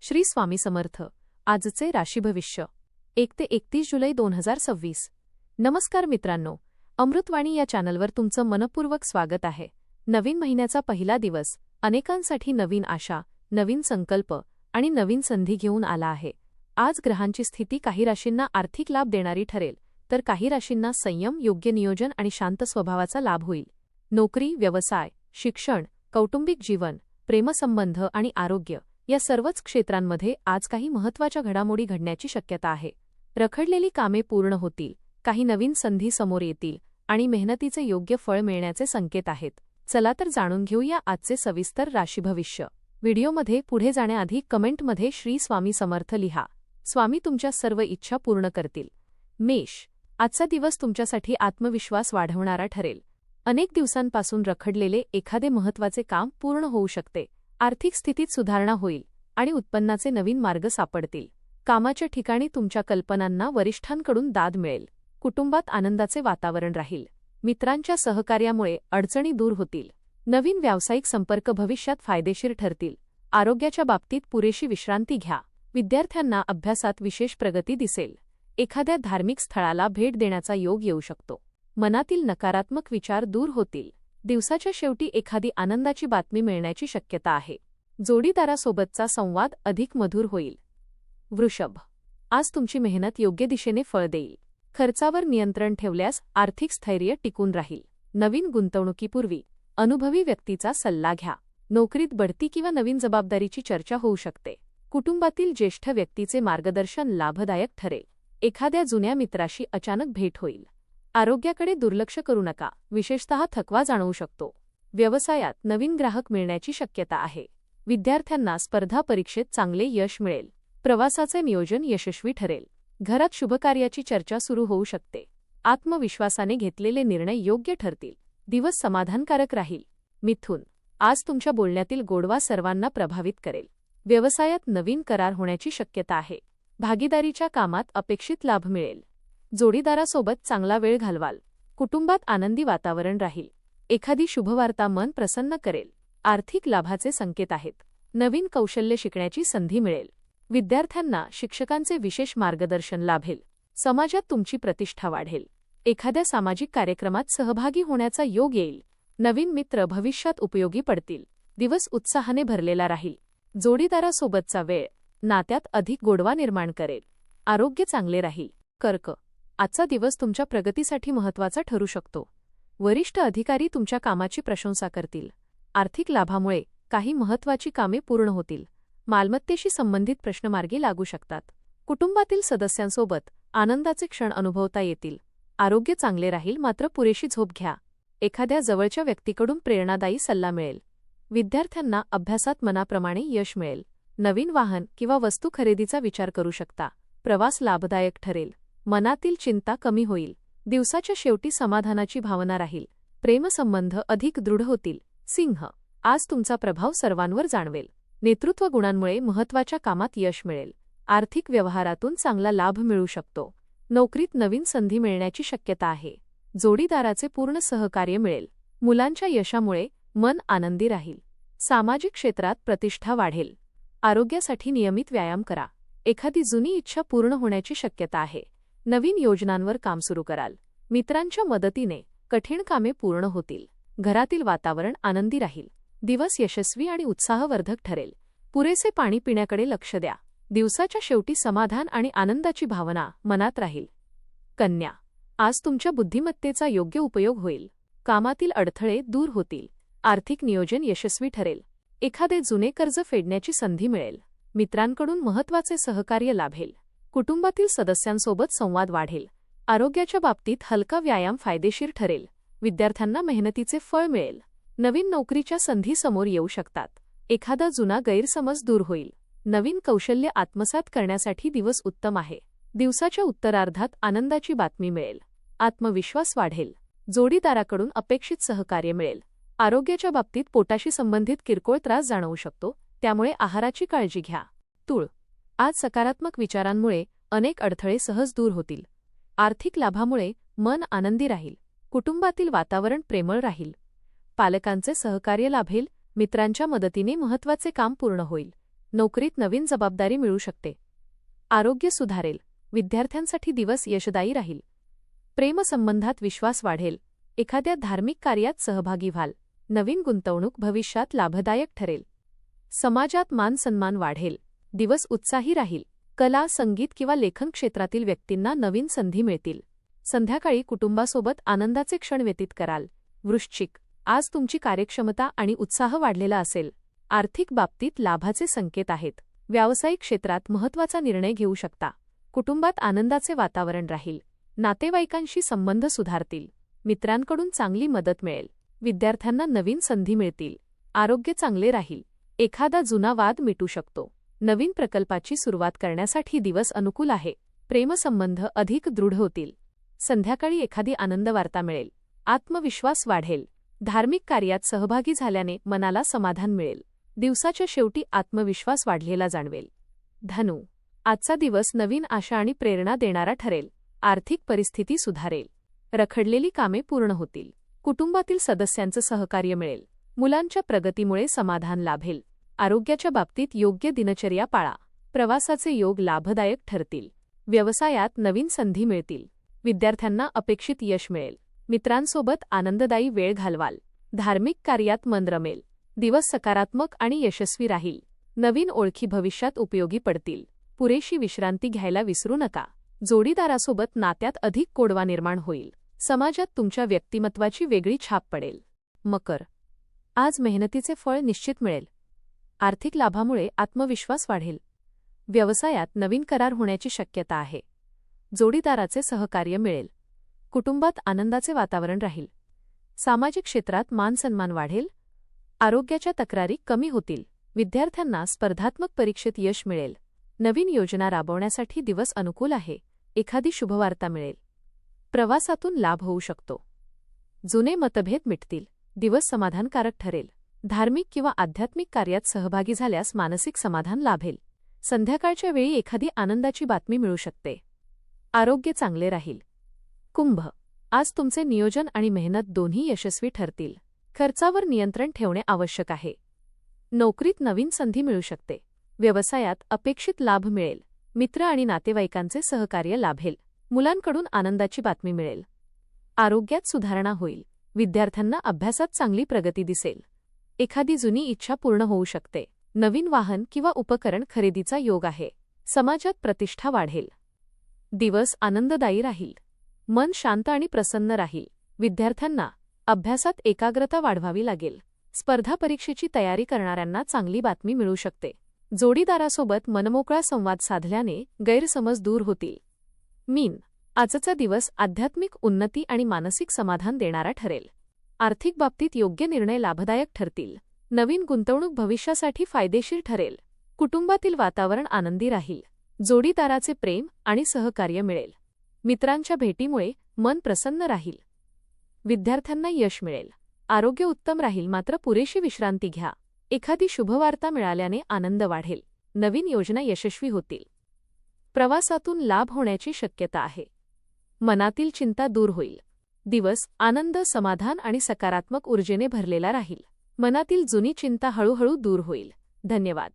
श्री स्वामी समर्थ. आजचे राशी भविष्य 1 ते 31 जुलै 2026. नमस्कार मित्रांनो, अमृतवाणी या चॅनलवर तुमचं मनपूर्वक स्वागत आहे. नवीन महिन्याचा पहिला दिवस अनेकांसाठी नवीन आशा, नवीन संकल्प आणि नवीन संधी घेऊन आला आहे. आज ग्रहांची स्थिती काही राशींना आर्थिक लाभ देणारी ठरेल, तर काही राशींना संयम, योग्य नियोजन आणि शांत स्वभावाचा लाभ होईल. नोकरी, व्यवसाय, शिक्षण, कौटुंबिक जीवन, प्रेमसंबंध आणि आरोग्य या सर्वच क्षेत्रांमध्ये आज काही महत्त्वाच्या घडामोडी घडण्याची शक्यता आहे. रखडलेली कामे पूर्ण होतील, काही नवीन संधी समोर येतील आणि मेहनतीचे योग्य फळ मिळण्याचे संकेत आहेत. चला तर जाणून घेऊया आजचे सविस्तर राशी भविष्य. व्हिडिओमध्ये पुढे जाण्याआधी कमेंटमध्ये श्री स्वामी समर्थ लिहा. स्वामी तुमच्या सर्व इच्छा पूर्ण करतील. मेष, आजचा दिवस तुमच्यासाठी आत्मविश्वास वाढवणारा ठरेल. अनेक दिवसांपासून रखडलेले एखादे महत्त्वाचे काम पूर्ण होऊ शकते. आर्थिक स्थितीत सुधारणा होईल आणि उत्पन्नाचे नवीन मार्ग सापडतील. कामाच्या ठिकाणी तुमच्या कल्पनांना वरिष्ठांकडून दाद मिळेल. कुटुंबात आनंदाचे वातावरण राहील. मित्रांच्या सहकार्यामुळे अडचणी दूर होतील. नवीन व्यावसायिक संपर्क भविष्यात फायदेशीर ठरतील. आरोग्याच्या बाबतीत पुरेशी विश्रांती घ्या. विद्यार्थ्यांना अभ्यासात विशेष प्रगती दिसेल. एखाद्या धार्मिक स्थळाला भेट देण्याचा योग येऊ शकतो. मनातील नकारात्मक विचार दूर होतील. दिवसाच्या शेवटी एखादी आनंदाची बातमी मिळण्याची शक्यता आहे. जोडीदारासोबतचा संवाद अधिक मधुर होईल. वृषभ, आज तुमची मेहनत योग्य दिशेने फळ देईल. खर्चावर नियंत्रण ठेवल्यास आर्थिक स्थैर्य टिकून राहील. नवीन गुंतवणुकीपूर्वी अनुभवी व्यक्तीचा सल्ला घ्या. नोकरीत बढती किंवा नवीन जबाबदारीची चर्चा होऊ शकते. कुटुंबातील ज्येष्ठ व्यक्तीचे मार्गदर्शन लाभदायक ठरेल. एखाद्या जुन्या मित्राशी अचानक भेट होईल. आरोग्याकडे दुर्लक्ष करू नका, विशेषतः थकवा जाणवू शकतो. व्यवसायात नवीन ग्राहक मिळण्याची शक्यता आहे. विद्यार्थ्यांना स्पर्धा परीक्षेत चांगले यश मिळेल. प्रवासाचे नियोजन यशस्वी ठरेल. घरात शुभकार्याची चर्चा सुरू होऊ शकते. आत्मविश्वासाने घेतलेले निर्णय योग्य ठरतील. दिवस समाधानकारक राहील. मिथुन, आज तुमच्या बोलण्यातील गोडवा सर्वांना प्रभावित करेल. व्यवसायात नवीन करार होण्याची शक्यता आहे. भागीदारीच्या कामात अपेक्षित लाभ मिळेल. जोडीदारासोबत चांगला वेळ घालवाल. कुटुंबात आनंदी वातावरण राहील. एखादी शुभवार्ता मन प्रसन्न करेल. आर्थिक लाभाचे संकेत आहेत. नवीन कौशल्य शिकण्याची संधी मिळेल. विद्यार्थ्यांना शिक्षकांचे विशेष मार्गदर्शन लाभेल. समाजात तुमची प्रतिष्ठा वाढेल. एखाद्या सामाजिक कार्यक्रमात सहभागी होण्याचा योग येईल. नवीन मित्र भविष्यात उपयोगी पडतील. दिवस उत्साहाने भरलेला राहील. जोडीदारासोबतचा वेळ नात्यात अधिक गोडवा निर्माण करेल. आरोग्य चांगले राहील. कर्क, आजचा दिवस तुमच्या प्रगतीसाठी महत्त्वाचा ठरू शकतो. वरिष्ठ अधिकारी तुमच्या कामाची प्रशंसा करतील. आर्थिक लाभामुळे काही महत्त्वाची कामे पूर्ण होतील. मालमत्तेशी संबंधित प्रश्न मार्गी लागू शकतात. कुटुंबातील सदस्यांसोबत आनंदाचे क्षण अनुभवता येतील. आरोग्य चांगले राहील, मात्र पुरेशी झोप घ्या. एखाद्या जवळच्या व्यक्तीकडून प्रेरणादायी सल्ला मिळेल. विद्यार्थ्यांना अभ्यासात मनाप्रमाणे यश मिळेल. नवीन वाहन किंवा वस्तू खरेदीचा विचार करू शकता. प्रवास लाभदायक ठरेल. मनातील चिंता कमी होईल. दिवसाच्या शेवटी समाधानाची भावना राहील. प्रेमसंबंध अधिक दृढ होतील. सिंह, आज तुमचा प्रभाव सर्वांवर जाणवेल. नेतृत्व गुणांमुळे महत्त्वाच्या कामात यश मिळेल. आर्थिक व्यवहारातून चांगला लाभ मिळू शकतो. नोकरीत नवीन संधी मिळण्याची शक्यता आहे. जोडीदाराचे पूर्ण सहकार्य मिळेल. मुलांच्या यशामुळे मन आनंदी राहील. सामाजिक क्षेत्रात प्रतिष्ठा वाढेल. आरोग्यासाठी नियमित व्यायाम करा. एखादी जुनी इच्छा पूर्ण होण्याची शक्यता आहे. नवीन योजनांवर काम सुरू कराल. मित्रांच्या मदतीने कठीण कामे पूर्ण होतील. घरातील वातावरण आनंदी राहील. दिवस यशस्वी आणि उत्साहवर्धक ठरेल. पुरेसे पाणी पिण्याकडे लक्ष द्या. दिवसाच्या शेवटी समाधान आणि आनंदाची भावना मनात राहील. कन्या, आज तुमच्या बुद्धिमत्तेचा योग्य उपयोग होईल. कामातील अडथळे दूर होतील. आर्थिक नियोजन यशस्वी ठरेल. एखादे जुने कर्ज फेडण्याची संधी मिळेल. मित्रांकडून महत्त्वाचे सहकार्य लाभेल. कुटुंबातील सदस्यांसोबत संवाद वाढेल. आरोग्याच्या बाबतीत हलका व्यायाम फायदेशीर ठरेल. विद्यार्थ्यांना मेहनतीचे फळ मिळेल. नवीन नोकरीच्या संधी समोर येऊ शकतात. एखादा जुना गैरसमज दूर होईल. नवीन कौशल्य आत्मसात करण्यासाठी दिवस उत्तम आहे. दिवसाच्या उत्तरार्धात आनंदाची बातमी मिळेल. आत्मविश्वास वाढेल. जोडीदाराकडून अपेक्षित सहकार्य मिळेल. आरोग्याच्या बाबतीत पोटाशी संबंधित किरकोळ त्रास जाणवू शकतो, त्यामुळे आहाराची काळजी घ्या. तुळ, आज सकारात्मक विचारांमुळे अनेक अडथळे सहज दूर होतील. आर्थिक लाभामुळे मन आनंदी राहील. कुटुंबातील वातावरण प्रेमळ राहील. पालकांचे सहकार्य लाभेल. मित्रांच्या मदतीने महत्त्वाचे काम पूर्ण होईल. नोकरीत नवीन जबाबदारी मिळू शकते. आरोग्य सुधारेल. विद्यार्थ्यांसाठी दिवस यशदायी राहील. प्रेमसंबंधात विश्वास वाढेल. एखाद्या धार्मिक कार्यात सहभागी व्हाल. नवीन गुंतवणूक भविष्यात लाभदायक ठरेल. समाजात मान-सन्मान वाढेल. दिवस उत्साही राहील. कला, संगीत किंवा लेखन क्षेत्रातील व्यक्तींना नवीन संधी मिळतील. संध्याकाळी कुटुंबासोबत आनंदाचे क्षण व्यतीत कराल. वृश्चिक, आज तुमची कार्यक्षमता आणि उत्साह वाढलेला असेल. आर्थिक बाबतीत लाभाचे संकेत आहेत. व्यावसायिक क्षेत्रात महत्त्वाचा निर्णय घेऊ शकता. कुटुंबात आनंदाचे वातावरण राहील. नातेवाईकांशी संबंध सुधारतील. मित्रांकडून चांगली मदत मिळेल. विद्यार्थ्यांना नवीन संधी मिळतील. आरोग्य चांगले राहील. एखादा जुना वाद मिटू शकतो. नवीन प्रकल्पाची सुरुवात करण्यासाठी दिवस अनुकूल आहे. प्रेमसंबंध अधिक दृढ होतील. संध्याकाळी एखादी आनंदवार्ता मिळेल. आत्मविश्वास वाढेल. धार्मिक कार्यात सहभागी झाल्याने मनाला समाधान मिळेल. दिवसाच्या शेवटी आत्मविश्वास वाढलेला जाणवेल. धनु, आजचा दिवस नवीन आशा आणि प्रेरणा देणारा ठरेल. आर्थिक परिस्थिती सुधारेल. रखडलेली कामे पूर्ण होतील. कुटुंबातील सदस्यांचं सहकार्य मिळेल. मुलांच्या प्रगतीमुळे समाधान लाभेल. आरोग्याच्या बाबतीत योग्य दिनचर्या पाळा. प्रवासाचे योग लाभदायक ठरतील. व्यवसायात नवीन संधी मिळतील. विद्यार्थ्यांना अपेक्षित यश मिळेल. मित्रांसोबत आनंददायी वेळ घालवाल. धार्मिक कार्यात मन रमेल. दिवस सकारात्मक आणि यशस्वी राहील. नवीन ओळखी भविष्यात उपयोगी पडतील. पुरेशी विश्रांती घ्यायला विसरू नका. जोडीदारासोबत नात्यात अधिक गोडवा निर्माण होईल. समाजात तुमच्या व्यक्तिमत्वाची वेगळी छाप पडेल. मकर, आज मेहनतीचे फळ निश्चित मिळेल. आर्थिक लाभामुळे आत्मविश्वास वाढेल. व्यवसायात नवीन करार होण्याची शक्यता आहे. जोडीदाराचे सहकार्य मिळेल. कुटुंबात आनंदाचे वातावरण राहील. सामाजिक क्षेत्रात मानसन्मान वाढेल. आरोग्याच्या तक्रारी कमी होतील. विद्यार्थ्यांना स्पर्धात्मक परीक्षेत यश मिळेल. नवीन योजना राबवण्यासाठी दिवस अनुकूल आहे. एखादी शुभवार्ता मिळेल. प्रवासातून लाभ होऊ शकतो. जुने मतभेद मिटतील. दिवस समाधानकारक ठरेल. धार्मिक किंवा आध्यात्मिक कार्यात सहभागी झाल्यास मानसिक समाधान लाभेल. संध्याकाळच्या वेळी एखादी आनंदाची बातमी मिळू शकते. आरोग्य चांगले राहील. कुंभ, आज तुमचे नियोजन आणि मेहनत दोन्ही यशस्वी ठरतील. खर्चावर नियंत्रण ठेवणे आवश्यक आहे. नोकरीत नवीन संधी मिळू शकते. व्यवसायात अपेक्षित लाभ मिळेल. मित्र आणि नातेवाईकांचे सहकार्य लाभेल. मुलांकडून आनंदाची बातमी मिळेल. आरोग्यात सुधारणा होईल. विद्यार्थ्यांना अभ्यासात चांगली प्रगती दिसेल. एखादी जुनी इच्छा पूर्ण होऊ शकते. नवीन वाहन किंवा उपकरण खरेदीचा योग आहे. समाजात प्रतिष्ठा वाढेल. दिवस आनंददायी राहील. मन शांत आणि प्रसन्न राहील. विद्यार्थ्यांना अभ्यासात एकाग्रता वाढवावी लागेल. स्पर्धा परीक्षेची तयारी करणाऱ्यांना चांगली बातमी मिळू शकते. जोडीदारासोबत मनमोकळा संवाद साधल्याने गैरसमज दूर होतील. मीन, आजचा दिवस आध्यात्मिक उन्नती आणि मानसिक समाधान देणारा ठरेल. आर्थिक बाबतीत योग्य निर्णय लाभदायक ठरतील. नवीन गुंतवणूक भविष्यासाठी फायदेशीर ठरेल. कुटुंबातील वातावरण आनंदी राहील. जोडीदाराचे प्रेम आणि सहकार्य मिळेल. मित्रांच्या भेटीमुळे मन प्रसन्न राहील. विद्यार्थ्यांना यश मिळेल. आरोग्य उत्तम राहील, मात्र पुरेशी विश्रांती घ्या. एखादी शुभवार्ता मिळाल्याने आनंद वाढेल. नवीन योजना यशस्वी होतील. प्रवासातून लाभ होण्याची शक्यता आहे. मनातील चिंता दूर होईल. दिवस आनंद, समाधान आणि सकारात्मक ऊर्जेने भरलेला राहील. मनातील जुनी चिंता हळूहळू दूर होईल. धन्यवाद.